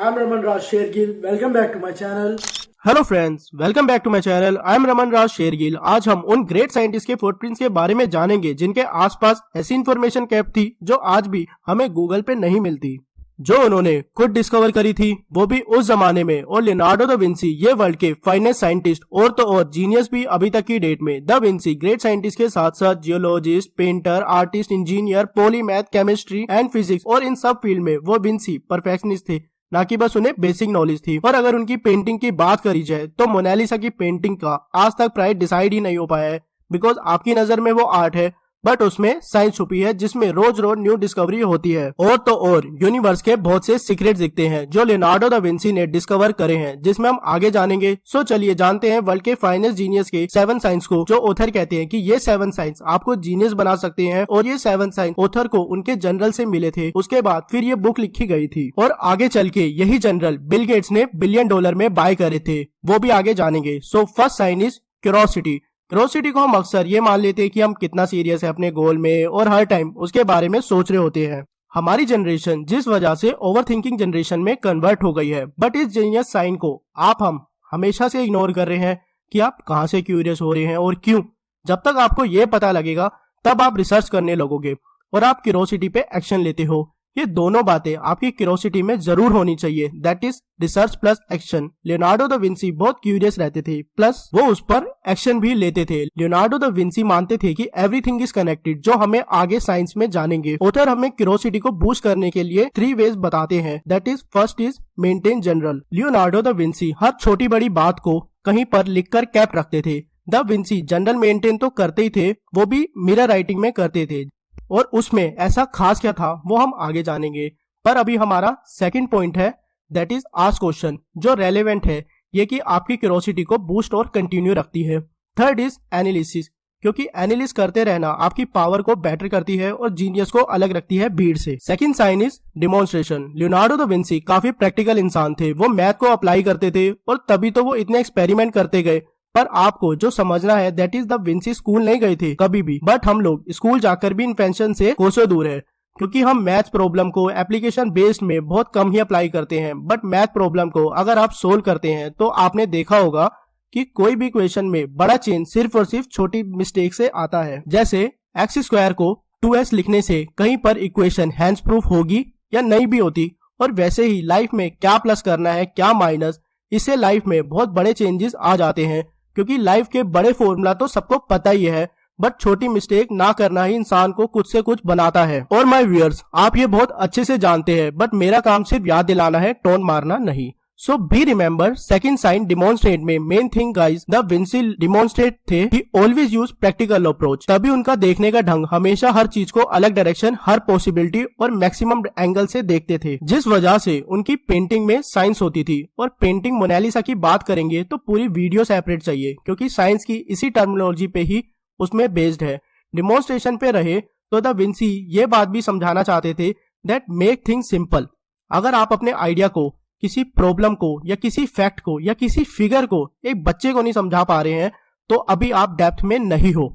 I'm Raman Raj Shergill. Welcome back to my channel. Hello friends, welcome back to my channel. I am Raman Raj Shergill. आज हम उन great scientist के footprints के बारे में जानेंगे जिनके आसपास ऐसी इंफॉर्मेशन कैप थी जो आज भी हमें गूगल पे नहीं मिलती, जो उन्होंने खुद डिस्कवर करी थी, वो भी उस जमाने में। और लियोनार्डो दा विंसी ये वर्ल्ड के फाइनेस्ट साइंटिस्ट और तो और जीनियस भी अभी तक की डेट में। दा विंसी ग्रेट साइंटिस्ट के साथ साथ geologist, painter, artist, engineer, polymath, chemistry and physics और इन सब फील्ड में वो विंसी परफेक्शनिस्ट थे, ना कि बस उन्हें बेसिक नॉलेज थी। और अगर उनकी पेंटिंग की बात करी जाए तो मोनालिसा की पेंटिंग का आज तक प्राइस डिसाइड ही नहीं हो पाया है, बिकॉज आपकी नजर में वो आर्ट है बट उसमें साइंस छुपी है जिसमें रोज रोज न्यू डिस्कवरी होती है। और तो और यूनिवर्स के बहुत से सीक्रेट दिखते हैं जो लियोनार्डो दा विंसी ने डिस्कवर करे हैं, जिसमें हम आगे जानेंगे। सो चलिए जानते हैं वर्ल्ड के फाइनेस्ट जीनियस के 7 साइंस को, जो ऑथर कहते हैं कि ये 7 साइंस आपको जीनियस बना सकते हैं। और ये 7 साइंस ऑथर को उनके जनरल से मिले थे, उसके बाद फिर ये बुक लिखी गई थी और आगे चल के यही जनरल बिल गेट्स ने $1 बिलियन में बाय करे थे, वो भी आगे जानेंगे। So first sign is curiosity. Curiosity को हम अक्सर ये मान लेते हैं कि हम कितना सीरियस है अपने गोल में और हर टाइम उसके बारे में सोच रहे होते हैं। हमारी जनरेशन जिस वजह से ओवर थिंकिंग जनरेशन में कन्वर्ट हो गई है, बट इस जीनियस साइन को हम हमेशा से इग्नोर कर रहे हैं कि आप कहाँ से क्यूरियस हो रहे हैं और क्यों। जब तक आपको ये पता लगेगा तब आप रिसर्च करने लगोगे और आप क्यूरोसिटी पे एक्शन लेते हो। ये दोनों बातें आपकी क्यूरोसिटी में जरूर होनी चाहिए, that is research plus action. Leonardo da Vinci बहुत क्यूरियस रहते थे, प्लस वो उस पर एक्शन भी लेते थे। लियोनार्डो दा विंसी मानते थे कि एवरीथिंग इज कनेक्टेड, जो हमें आगे साइंस में जानेंगे। ऑथर हमें क्यूरोसिटी को बूस्ट करने के लिए 3 वेज बताते हैं, that is first is maintain journal. Leonardo da Vinci हर छोटी बड़ी बात को कहीं पर लिखकर कैप रखते थे। दा विंसी जनरल मेंटेन तो करते ही थे, वो भी मिरर राइटिंग में करते थे, और उसमें ऐसा खास क्या था वो हम आगे जानेंगे। पर अभी हमारा सेकंड पॉइंट है, दैट इज आस्क क्वेश्चन, जो रेलेवेंट है, ये कि आपकी क्यूरियोसिटी को बूस्ट और कंटिन्यू रखती है। थर्ड इज एनालिसिस, क्योंकि एनालिसिस करते रहना आपकी पावर को बेटर करती है और जीनियस को अलग रखती है भीड़ से। Second sign is demonstration. Leonardo da Vinci काफी प्रैक्टिकल इंसान थे, वो मैथ को अप्लाई करते थे और तभी तो वो इतने एक्सपेरिमेंट करते गए। पर आपको जो समझना है, that is the Vinci school नहीं गए थे कभी भी, बट हम लोग स्कूल जाकर भी इन्वेंशन से कोसों दूर है, क्योंकि हम मैथ प्रॉब्लम को एप्लीकेशन बेस्ड में बहुत कम ही अप्लाई करते हैं। बट मैथ प्रॉब्लम को अगर आप सोल्व करते हैं तो आपने देखा होगा कि कोई भी क्वेश्चन में बड़ा चेंज सिर्फ और सिर्फ छोटी मिस्टेक से आता है। जैसे x² को 2s लिखने से कहीं पर इक्वेशन हैंड्स प्रूफ होगी या नहीं भी होती, और वैसे ही लाइफ में क्या प्लस करना है क्या माइनस, इससे लाइफ में बहुत बड़े चेंजेस आ जाते हैं, क्योंकि लाइफ के बड़े फॉर्मूला तो सबको पता ही है, बट छोटी मिस्टेक ना करना ही इंसान को कुछ से कुछ बनाता है। और माय व्यूअर्स, आप ये बहुत अच्छे से जानते हैं, बट मेरा काम सिर्फ याद दिलाना है, टोन मारना नहीं। So be remember second sign demonstrate में main thing guys, da Vinci demonstrate थे he always use practical approach. तभी उनका देखने का ढंग हमेशा हर चीज को अलग डायरेक्शन, हर पॉसिबिलिटी और मैक्सिमम एंगल से देखते थे, जिस वजह से उनकी पेंटिंग में साइंस होती थी। और पेंटिंग मोनालिसा की बात करेंगे तो पूरी वीडियो सेपरेट चाहिए, क्योंकि साइंस की इसी टर्मिनोलॉजी पे ही उसमें बेस्ड है। डिमॉन्स्ट्रेशन पे रहे तो द विंसी ये बात भी समझाना चाहते थे, दैट मेक थिंग्स सिंपल। अगर आप अपने आइडिया को, किसी प्रॉब्लम को या किसी फैक्ट को या किसी फिगर को एक बच्चे को नहीं समझा पा रहे हैं तो अभी आप डेप्थ में नहीं हो,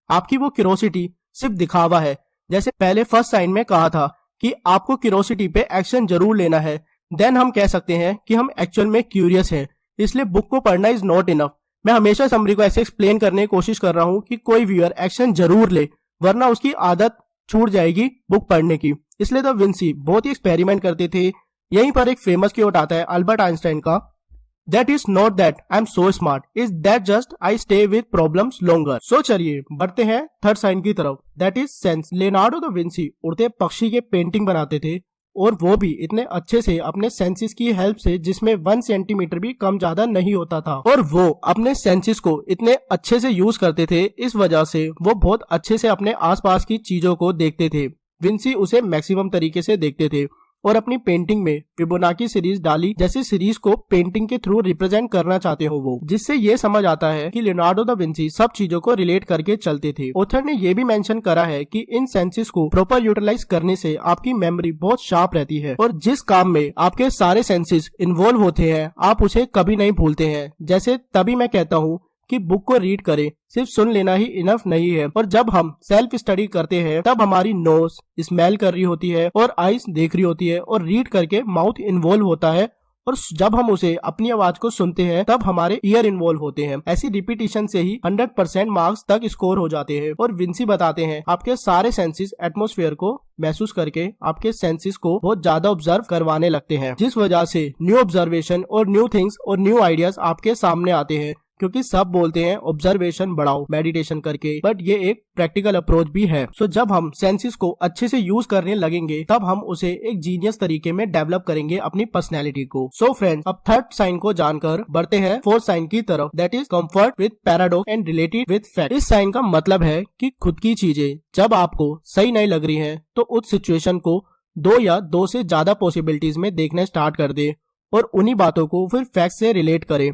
आपकी वो क्यूरोसिटी सिर्फ दिखावा है। जैसे पहले फर्स्ट साइन में कहा था कि आपको क्यूरोसिटी पे एक्शन जरूर लेना है, देन हम कह सकते हैं कि हम एक्चुअल में क्यूरियस हैं। इसलिए बुक को पढ़ना इज नॉट इनफ। मैं हमेशा समरी को ऐसे एक्सप्लेन करने की कोशिश कर रहा हूँ कि कोई व्यूअर एक्शन जरूर ले, वरना उसकी आदत छूट जाएगी बुक पढ़ने की। इसलिए द विंसी बहुत ही एक्सपेरिमेंट करते थे। यहीं पर एक फेमस कोट आता है अल्बर्ट आइंस्टाइन का, that is not that I am so smart, is that just I stay with problems longer. So चलिए बढ़ते हैं थर्ड साइन की तरफ, that is sense. Leonardo da Vinci उड़ते पक्षी के पेंटिंग बनाते थे, और वो भी इतने अच्छे से अपने सेंसेस की हेल्प से, जिसमें 1 सेंटीमीटर भी कम ज्यादा नहीं होता था। और वो अपने सेंसेस को इतने अच्छे से यूज करते थे, इस वजह से वो बहुत अच्छे से अपने आसपास की चीजों को देखते थे। विंसी उसे मैक्सिमम तरीके से देखते थे और अपनी पेंटिंग में फिबोनाची सीरीज डाली, जैसे सीरीज को पेंटिंग के थ्रू रिप्रेजेंट करना चाहते हो वो, जिससे ये समझ आता है कि लियोनार्डो दा विंसी सब चीजों को रिलेट करके चलते थे। ऑथर ने ये भी मेंशन करा है कि इन सेंसेस को प्रॉपर यूटिलाइज करने से आपकी मेमोरी बहुत शार्प रहती है, और जिस काम में आपके सारे सेंसेस इन्वॉल्व होते हैं आप उसे कभी नहीं भूलते हैं। जैसे तभी मैं कहता हूँ कि बुक को रीड करें, सिर्फ सुन लेना ही इनफ नहीं है। और जब हम सेल्फ स्टडी करते हैं तब हमारी नोज स्मेल कर रही होती है और आईज देख रही होती है, और रीड करके माउथ इन्वॉल्व होता है और जब हम उसे अपनी आवाज को सुनते हैं तब हमारे ईयर इन्वॉल्व होते हैं। ऐसी रिपीटिशन से ही 100% मार्क्स तक स्कोर हो जाते हैं। और विंसी बताते हैं आपके सारे सेंसेस एटमॉस्फेयर को महसूस करके आपके सेंसेस को बहुत ज्यादा ऑब्जर्व करवाने लगते हैं, जिस वजह से न्यू ऑब्जर्वेशन और न्यू थिंग्स और न्यू आइडियाज आपके सामने आते हैं। क्योंकि सब बोलते हैं ऑब्जर्वेशन बढ़ाओ मेडिटेशन करके, बट ये एक प्रैक्टिकल अप्रोच भी है। सो जब हम सेंसेस को अच्छे से यूज करने लगेंगे तब हम उसे एक जीनियस तरीके में डेवलप करेंगे अपनी पर्सनैलिटी को। सो फ्रेंड्स, अब थर्ड साइन को जानकर बढ़ते हैं फोर्थ साइन की तरफ, that is comfort with paradox and related with fact. इस साइन का मतलब है कि खुद की चीजें जब आपको सही नहीं लग रही है तो उस सिचुएशन को दो या दो से ज्यादा पॉसिबिलिटीज में देखना स्टार्ट कर दे और उन्हीं बातों को फिर फैक्ट से रिलेट करें,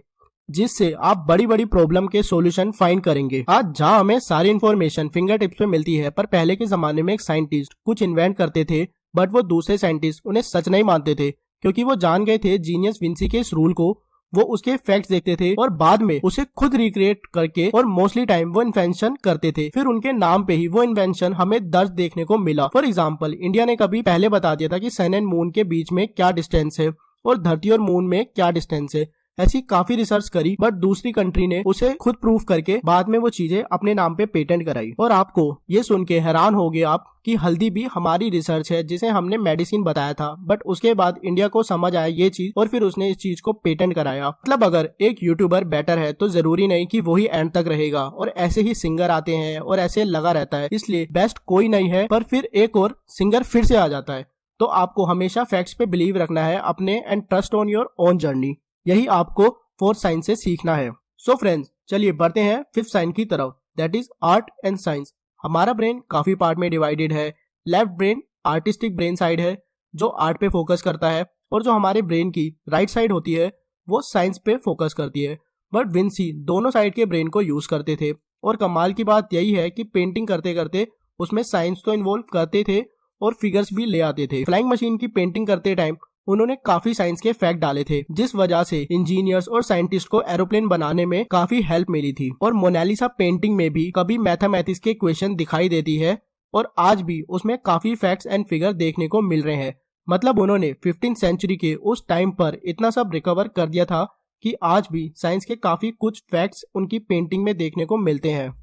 जिससे आप बड़ी बड़ी प्रॉब्लम के सॉल्यूशन फाइंड करेंगे। आज जहां हमें सारी इन्फॉर्मेशन फिंगर टिप्स पे मिलती है, पर पहले के जमाने में एक साइंटिस्ट कुछ इन्वेंट करते थे बट वो दूसरे साइंटिस्ट उन्हें सच नहीं मानते थे, क्योंकि वो जान गए थे जीनियस विंसी के इस रूल को। वो उसके फैक्ट्स देखते थे और बाद में उसे खुद रिक्रिएट करके और मोस्टली टाइम वो इन्वेंशन करते थे। फिर उनके नाम पे ही वो इन्वेंशन हमें दर्ज देखने को मिला। फॉर एग्जाम्पल, इंडिया ने कभी पहले बता दिया था कि सन एंड मून के बीच में क्या डिस्टेंस है और धरती और मून में क्या डिस्टेंस है। ऐसी काफी रिसर्च करी बट दूसरी कंट्री ने उसे खुद प्रूफ करके बाद में वो चीजें अपने नाम पे पेटेंट कराई। और आपको ये सुन के हैरान हो गए आप कि हल्दी भी हमारी रिसर्च है जिसे हमने मेडिसिन बताया था, बट उसके बाद इंडिया को समझ आया ये चीज और फिर उसने इस चीज को पेटेंट कराया। मतलब अगर एक यूट्यूबर बेटर है तो जरूरी नहीं कि वही एंड तक रहेगा, और ऐसे ही सिंगर आते हैं और ऐसे लगा रहता है। इसलिए बेस्ट कोई नहीं है पर फिर एक और सिंगर फिर से आ जाता है। तो आपको हमेशा फैक्ट्स पे बिलीव रखना है अपने and trust on your own journey. यही आपको फोर्थ साइन से सीखना है। सो फ्रेंड्स, चलिए बढ़ते हैं फिफ्थ साइन की तरफ, that is art and science. हमारा ब्रेन काफी पार्ट में डिवाइडेड है। Left brain artistic brain side है जो आर्ट पे फोकस करता है, और जो हमारे ब्रेन की राइट साइड होती है वो साइंस पे फोकस करती है। बट विंसी दोनों साइड के ब्रेन को यूज करते थे, और कमाल की बात यही है कि पेंटिंग करते करते उसमें साइंस तो इन्वॉल्व करते थे और फिगर्स भी ले आते थे। फ्लाइंग मशीन की पेंटिंग करते टाइम उन्होंने काफी साइंस के फैक्ट डाले थे, जिस वजह से इंजीनियर्स और साइंटिस्ट को एरोप्लेन बनाने में काफी हेल्प मिली थी। और मोनालिसा पेंटिंग में भी कभी मैथमेटिक्स के क्वेश्चन दिखाई देती है, और आज भी उसमें काफी फैक्ट्स एंड फिगर देखने को मिल रहे हैं। मतलब उन्होंने 15th सेंचुरी के उस टाइम पर इतना सब रिकवर कर दिया था कि आज भी साइंस के काफी कुछ फैक्ट्स उनकी पेंटिंग में देखने को मिलते हैं।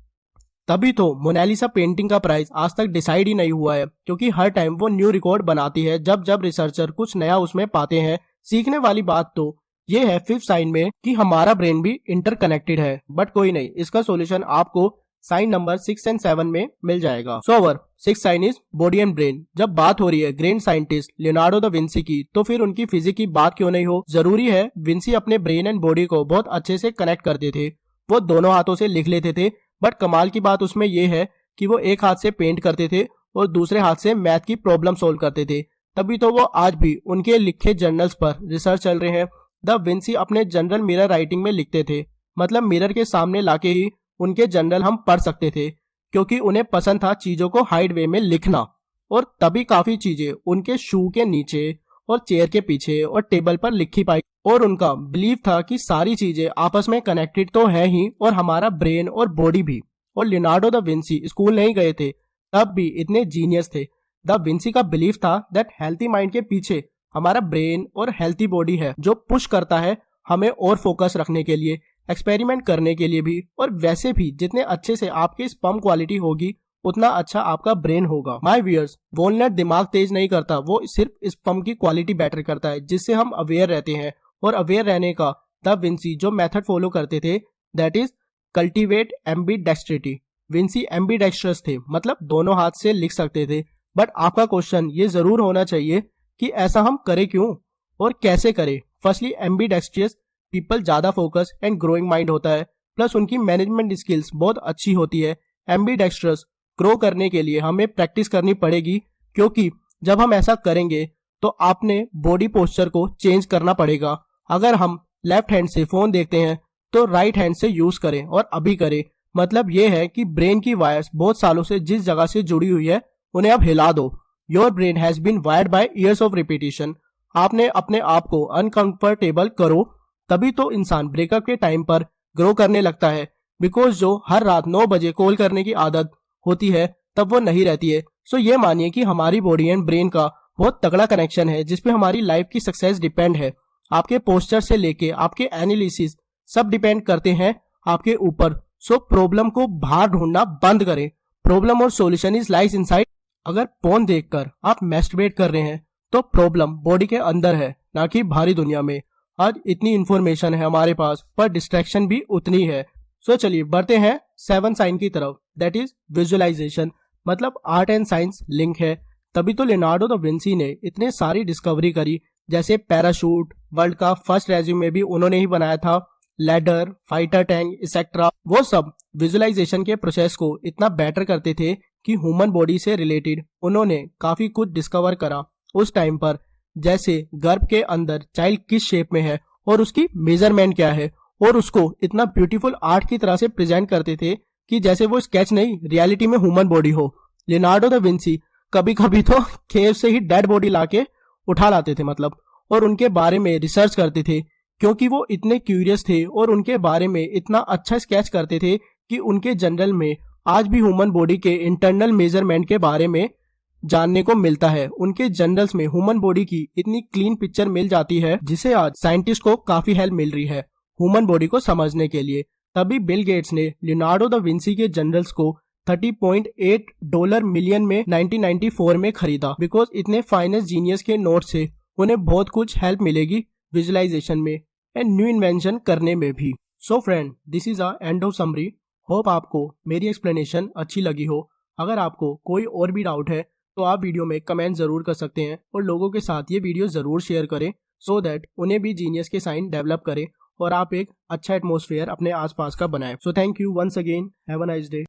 तभी तो मोनालिसा पेंटिंग का प्राइस आज तक डिसाइड ही नहीं हुआ है, क्योंकि हर टाइम वो न्यू रिकॉर्ड बनाती है जब जब रिसर्चर कुछ नया उसमें पाते हैं। सीखने वाली बात तो ये है फिफ्थ साइन में कि हमारा ब्रेन भी इंटरकनेक्टेड है, बट कोई नहीं, इसका सॉल्यूशन आपको साइन नंबर 6 एंड 7 में मिल जाएगा। So our six sign is body and brain. जब बात हो रही है great scientist Leonardo da Vinci की, तो फिर उनकी फिजिक्स की बात क्यों नहीं हो। जरूरी है, विंसी अपने ब्रेन एंड बॉडी को बहुत अच्छे से कनेक्ट करते थे। वो दोनों हाथों से लिख लेते थे, बट कमाल की बात उसमें यह है कि वो एक हाथ से पेंट करते थे और दूसरे हाथ से मैथ की प्रॉब्लम सोल्व करते थे। तभी तो वो आज भी उनके लिखे जर्नल्स पर रिसर्च चल रहे हैं। द विंसी अपने जनरल मिरर राइटिंग में लिखते थे, मतलब मिरर के सामने लाके ही उनके जर्नल हम पढ़ सकते थे, क्योंकि उन्हें पसंद था चीजों को हाइड वे में लिखना। और तभी काफी चीजें उनके शू के नीचे और चेयर के पीछे और टेबल पर लिखी पाई। और उनका बिलीव था कि सारी चीजें आपस में कनेक्टेड तो है ही, और हमारा ब्रेन और बॉडी भी। और लियोनार्डो दा विंसी स्कूल नहीं गए थे तब भी इतने जीनियस थे। द विंसी का बिलीव था दैट हेल्थी माइंड के पीछे हमारा ब्रेन और हेल्थी बॉडी है, जो पुश करता है हमें और फोकस रखने के लिए, एक्सपेरिमेंट करने के लिए भी। और वैसे भी जितने अच्छे से आपकी स्पर्म क्वालिटी होगी उतना अच्छा आपका ब्रेन होगा। माय व्यूअर्स, वॉलनट दिमाग तेज नहीं करता, वो सिर्फ स्पर्म की क्वालिटी बेटर करता है, जिससे हम अवेयर रहते हैं। और अवेयर रहने का द विंसी जो मेथड फॉलो करते थे, that is cultivate ambidexterity. Vinci ambidextrous थे, मतलब दोनों हाथ से लिख सकते थे। बट आपका क्वेश्चन ये जरूर होना चाहिए कि ऐसा हम करें क्यों और कैसे करें। फर्स्टली, एम्बीडेक्स्ट्रियस पीपल ज्यादा फोकस एंड ग्रोइंग माइंड होता है, प्लस उनकी मैनेजमेंट स्किल्स बहुत अच्छी होती है। एम्बीडेक्स्ट्रस ग्रो करने के लिए हमें प्रैक्टिस करनी पड़ेगी, क्योंकि जब हम ऐसा करेंगे तो आपने बॉडी पोस्चर को चेंज करना पड़ेगा। अगर हम लेफ्ट हैंड से फोन देखते हैं तो राइट हैंड से यूज करें, और अभी करें। मतलब ये है कि ब्रेन की वायर्स बहुत सालों से जिस जगह से जुड़ी हुई है उन्हें अब हिला दो। Your brain has been wired by years of repetition. आपने अपने आप को अनकंफर्टेबल करो, तभी तो इंसान ब्रेकअप के टाइम पर ग्रो करने लगता है। बिकॉज जो हर रात 9 बजे कॉल करने की आदत होती है तब वो नहीं रहती है। सो ये मानिए कि हमारी बॉडी एंड ब्रेन का बहुत तगड़ा कनेक्शन है, जिसपे हमारी लाइफ की सक्सेस डिपेंड है। आपके पोस्चर से लेके आपके एनालिसिस सब डिपेंड करते हैं आपके ऊपर। सो प्रॉब्लम को बाहर ढूंढना बंद करें। प्रॉब्लम और सॉल्यूशन इज लाइज इनसाइड। अगर पोर्न देखकर आप मैस्टरबेट कर रहे हैं तो प्रॉब्लम बॉडी के अंदर है, ना कि बाहरी दुनिया में। आज इतनी इंफॉर्मेशन है हमारे पास, पर डिस्ट्रैक्शन भी उतनी है। सो चलिए बढ़ते हैं 7 साइन की तरफ, दैट इज विजुअलाइजेशन। मतलब आर्ट एंड साइंस लिंक है, तभी तो लियोनार्डो दा विंसी ने इतने सारी डिस्कवरी करी, जैसे पैराशूट, वर्ल्ड का फर्स्ट रेज्यूमे भी उन्होंने ही बनाया था, लैडर, फाइटर टैंक एक्सेट्रा। वो सब विजुअलाइजेशन के प्रोसेस को इतना बेटर करते थे कि ह्यूमन बॉडी से रिलेटेड उन्होंने काफी कुछ डिस्कवर करा उस टाइम पर, जैसे गर्भ के अंदर चाइल्ड किस शेप में है और उसकी मेजरमेंट क्या है, और उसको इतना ब्यूटीफुल आर्ट की तरह से प्रेजेंट करते थे कि जैसे वो स्केच नहीं, रियलिटी में ह्यूमन बॉडी हो। लियोनार्डो दा विंसी कभी कभी तो खेत से ही डेड बॉडी लाके उठा लाते थे मतलब, और उनके बारे में रिसर्च करते थे, क्योंकि वो इतने क्यूरियस थे और उनके बारे में इतना अच्छा स्केच करते थे कि उनके जर्नल में आज भी ह्यूमन बॉडी के इंटरनल मेजरमेंट के बारे में जानने को मिलता है। उनके जर्नल्स में ह्यूमन बॉडी की इतनी क्लीन पिक्चर मिल जाती है, जिसे आज साइंटिस्ट को काफी हेल्प मिल रही है ह्यूमन बॉडी को समझने के लिए। तभी बिल गेट्स ने लियोनार्डो दा विंसी के जर्नल्स को $30.8 मिलियन में 1994 में खरीदा, बिकॉज इतने फाइनेस्ट जीनियस के नोट से उन्हें बहुत कुछ हेल्प मिलेगी विजुअलाइजेशन में एंड न्यू इन्वेंशन करने में भी। So friend, this is a end of summary. Hope आपको मेरी एक्सप्लेनेशन अच्छी लगी हो। अगर आपको कोई और भी डाउट है तो आप वीडियो में कमेंट जरूर कर सकते हैं, और लोगों के साथ ये वीडियो जरूर शेयर करें, सो दैट उन्हें भी जीनियस के साइन डेवलप करें और आप एक अच्छा एटमॉस्फेयर अपने आसपास का बनाएं। So thank you once again, have a nice day.